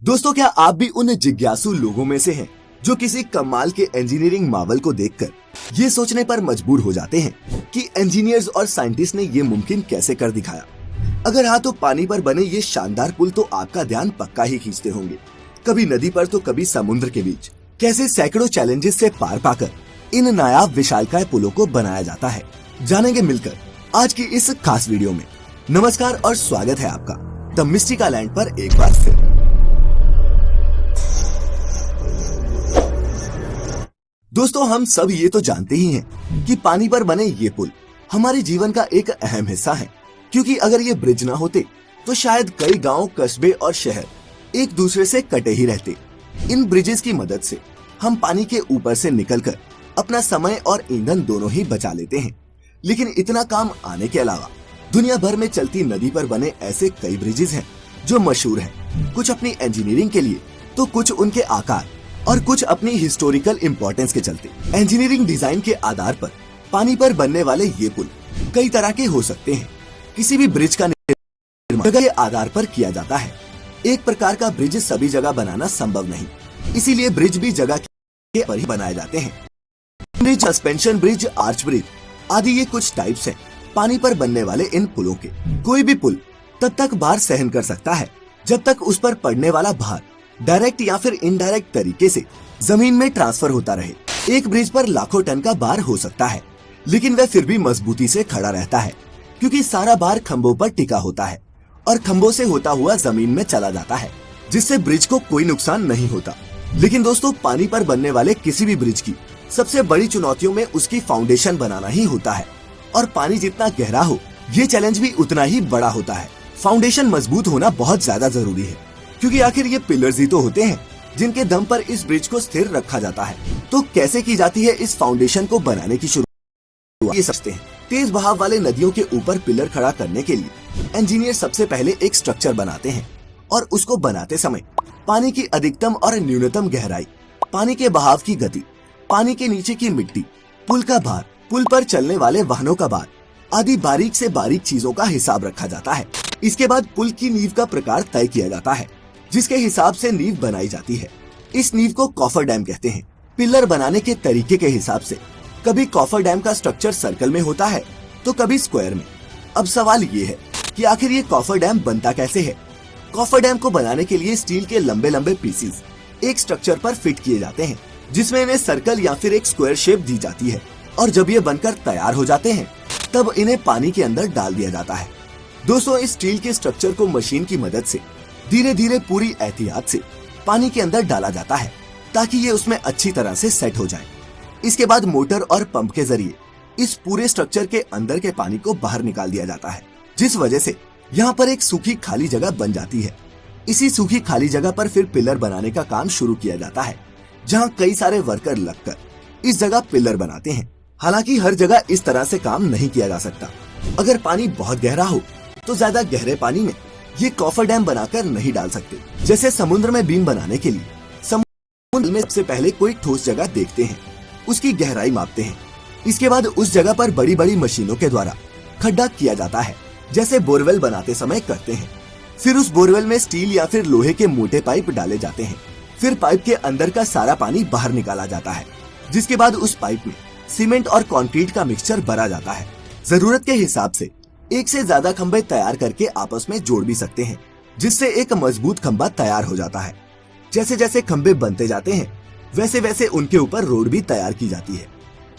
दोस्तों, क्या आप भी उन जिज्ञासु लोगों में से हैं जो किसी कमाल के इंजीनियरिंग मावल को देखकर ये सोचने पर मजबूर हो जाते हैं कि इंजीनियर्स और साइंटिस्ट ने ये मुमकिन कैसे कर दिखाया। अगर हाँ, तो पानी पर बने ये शानदार पुल तो आपका ध्यान पक्का ही खींचते होंगे। कभी नदी पर तो कभी समुद्र के बीच कैसे सैकड़ों चैलेंजेस से पार पाकर इन नायाब विशालकाय पुलों को बनाया जाता है, जानेंगे मिलकर आज की इस खास वीडियो में। नमस्कार और स्वागत है आपका द मिस्टिका लैंड पर एक बार फिर। दोस्तों, हम सब ये तो जानते ही हैं कि पानी पर बने ये पुल हमारे जीवन का एक अहम हिस्सा है, क्योंकि अगर ये ब्रिज ना होते तो शायद कई गांव, कस्बे और शहर एक दूसरे से कटे ही रहते। इन ब्रिजेस की मदद से हम पानी के ऊपर से निकलकर अपना समय और ईंधन दोनों ही बचा लेते हैं। लेकिन इतना काम आने के अलावा दुनिया भर में चलती नदी पर बने ऐसे कई ब्रिजेस हैं जो मशहूर हैं, कुछ अपनी इंजीनियरिंग के लिए तो कुछ उनके आकार और कुछ अपनी हिस्टोरिकल इम्पोर्टेंस के चलते। इंजीनियरिंग डिजाइन के आधार पर पानी पर बनने वाले ये पुल कई तरह के हो सकते हैं। किसी भी ब्रिज का निर्माण जगह के आधार पर किया जाता है। एक प्रकार का ब्रिज सभी जगह बनाना संभव नहीं, इसीलिए ब्रिज भी जगह के पर ही बनाए जाते हैं। Bridge, suspension bridge, arch bridge आदि ये कुछ टाइप्स हैं पानी पर बनने वाले इन पुलों के। कोई भी पुल तब तक भार सहन कर सकता है जब तक उस पर पड़ने वाला भार डायरेक्ट या फिर इनडायरेक्ट तरीके से जमीन में ट्रांसफर होता रहे। एक ब्रिज पर लाखों टन का भार हो सकता है, लेकिन वह फिर भी मजबूती से खड़ा रहता है, क्योंकि सारा भार खंभों पर टिका होता है और खंभों से होता हुआ जमीन में चला जाता है, जिससे ब्रिज को कोई नुकसान नहीं होता। लेकिन दोस्तों, पानी पर बनने वाले किसी भी ब्रिज की सबसे बड़ी चुनौतियों में उसकी फाउंडेशन बनाना ही होता है, और पानी जितना गहरा हो, ये चैलेंज भी उतना ही बड़ा होता है। फाउंडेशन मजबूत होना बहुत ज्यादा जरूरी है, क्योंकि आखिर ये पिलर्स ही तो होते हैं जिनके दम पर इस ब्रिज को स्थिर रखा जाता है। तो कैसे की जाती है इस फाउंडेशन को बनाने की शुरुआत, ये समझते हैं। तेज बहाव वाले नदियों के ऊपर पिलर खड़ा करने के लिए इंजीनियर सबसे पहले एक स्ट्रक्चर बनाते हैं, और उसको बनाते समय पानी की अधिकतम और न्यूनतम गहराई, पानी के बहाव की गति, पानी के नीचे की मिट्टी, पुल का भार, पुल पर चलने वाले वाहनों का भार आदि बारीक से बारीक चीजों का हिसाब रखा जाता है। इसके बाद पुल की नींव का प्रकार तय किया जाता है, जिसके हिसाब से नींव बनाई जाती है। इस नींव को कॉफर डैम कहते हैं। पिलर बनाने के तरीके के हिसाब से कभी कॉफर डैम का स्ट्रक्चर सर्कल में होता है तो कभी स्क्वायर में। अब सवाल ये है कि आखिर ये कॉफर डैम बनता कैसे है। कॉफर डैम को बनाने के लिए स्टील के लंबे लंबे पीसेस एक स्ट्रक्चर पर फिट किए जाते हैं, जिसमें इन्हें सर्कल या फिर एक स्क्वायर शेप दी जाती है, और जब ये बनकर तैयार हो जाते हैं तब इन्हें पानी के अंदर डाल दिया जाता है। दोस्तों, इस स्टील के स्ट्रक्चर को मशीन की मदद से धीरे धीरे पूरी एहतियात से पानी के अंदर डाला जाता है, ताकि ये उसमें अच्छी तरह से सेट हो जाए। इसके बाद मोटर और पंप के जरिए इस पूरे स्ट्रक्चर के अंदर के पानी को बाहर निकाल दिया जाता है, जिस वजह से यहाँ पर एक सूखी खाली जगह बन जाती है। इसी सूखी खाली जगह पर फिर पिलर बनाने का काम शुरू किया जाता है, जहाँ कई सारे वर्कर लगकर इस जगह पिलर बनाते हैं। हालांकि हर जगह इस तरह से काम नहीं किया जा सकता। अगर पानी बहुत गहरा हो तो ज्यादा गहरे पानी में ये कॉफर डैम बनाकर नहीं डाल सकते। जैसे समुद्र में बीम बनाने के लिए समुद्र में सबसे पहले कोई ठोस जगह देखते हैं, उसकी गहराई मापते हैं। इसके बाद उस जगह पर बड़ी बड़ी मशीनों के द्वारा खड्डा किया जाता है, जैसे बोरवेल बनाते समय करते हैं। फिर उस बोरवेल में स्टील या फिर लोहे के मोटे पाइप डाले जाते हैं। फिर पाइप के अंदर का सारा पानी बाहर निकाला जाता है, जिसके बाद उस पाइप में सीमेंट और कंक्रीट का मिक्सचर भरा जाता है। जरूरत के हिसाब से एक से ज्यादा खंभे तैयार करके आपस में जोड़ भी सकते हैं, जिससे एक मजबूत खंभा तैयार हो जाता है। जैसे जैसे खंभे बनते जाते हैं, वैसे वैसे उनके ऊपर रोड भी तैयार की जाती है।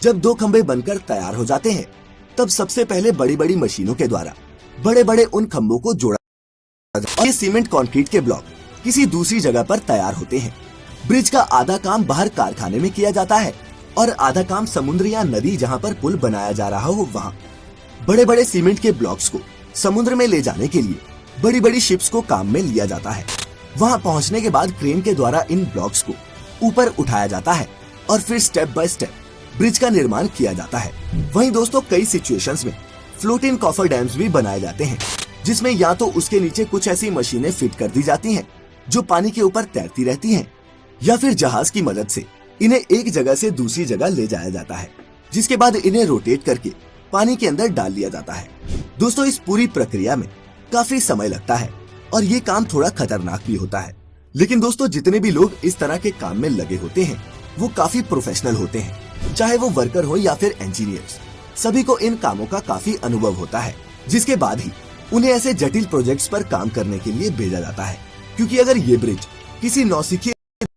जब दो खंभे बनकर तैयार हो जाते हैं, तब सबसे पहले बड़ी बड़ी मशीनों के द्वारा बड़े बड़े उन खंभों को जोड़ा जाता है, और ये सीमेंट कंक्रीट के ब्लॉक किसी दूसरी जगह पर तैयार होते हैं। ब्रिज का आधा काम बाहर कारखाने में किया जाता है, और आधा काम समुद्र या नदी जहाँ पर पुल बनाया जा रहा हो वहाँ। बड़े बड़े सीमेंट के ब्लॉक्स को समुद्र में ले जाने के लिए बड़ी बड़ी शिप्स को काम में लिया जाता है। वहाँ पहुँचने के बाद क्रेन के द्वारा इन ब्लॉक्स को ऊपर उठाया जाता है, और फिर स्टेप बाय स्टेप ब्रिज का निर्माण किया जाता है। वहीं दोस्तों, कई सिचुएशंस में फ्लोटिंग कॉफर डैम्स भी बनाए जाते हैं, जिसमें या तो उसके नीचे कुछ ऐसी मशीनें फिट कर दी जाती हैं जो पानी के ऊपर तैरती रहती हैं, या फिर जहाज की मदद से इन्हें एक जगह से दूसरी जगह ले जाया जाता है, जिसके बाद इन्हें रोटेट करके पानी के अंदर डाल लिया जाता है। दोस्तों, इस पूरी प्रक्रिया में काफी समय लगता है और ये काम थोड़ा खतरनाक भी होता है, लेकिन दोस्तों जितने भी लोग इस तरह के काम में लगे होते हैं वो काफी प्रोफेशनल होते हैं, चाहे वो वर्कर हो या फिर इंजीनियर्स। सभी को इन कामों का काफी अनुभव होता है, जिसके बाद ही उन्हें ऐसे जटिल प्रोजेक्ट्स पर काम करने के लिए भेजा जाता है। क्योंकि अगर ये ब्रिज किसी नौसिखिए